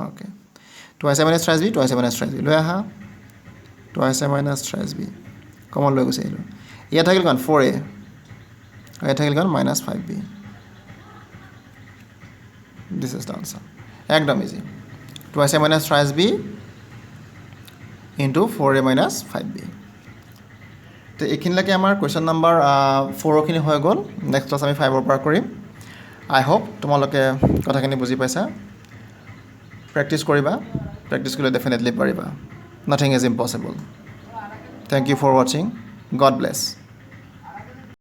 ওকে তো আছে মাইনাস ট্ৰাইজ বি তো আছে মাইনাস ট্ৰাইজ বি লৈ আহা তো আছে মাইনাস ট্ৰাইজ বি কমন লৈ গৈছে আহিলো ইয়াত থাকিল কাৰণ 4a ইয়াত থাকিল কাৰণ -5b this is the answer একদম ইজি তো আছে মাইনাস ট্ৰাইজ B into 4a minus 5b তো এইখিনিলৈকে আমাৰ কোৱেশ্চন নম্বৰ 4 খিনি হৈ গ'ল নেক্সট ক্লাছ আমি 5 ৰ পৰা কৰিম আই হোপ তোমালোকে কথাখিনি বুজি পাইছা প্ৰেক্টিছ কৰিবা প্ৰেক্টিছ কৰিলে ডেফিনেটলি পাৰিবা nothing is impossible thank you for watching God bless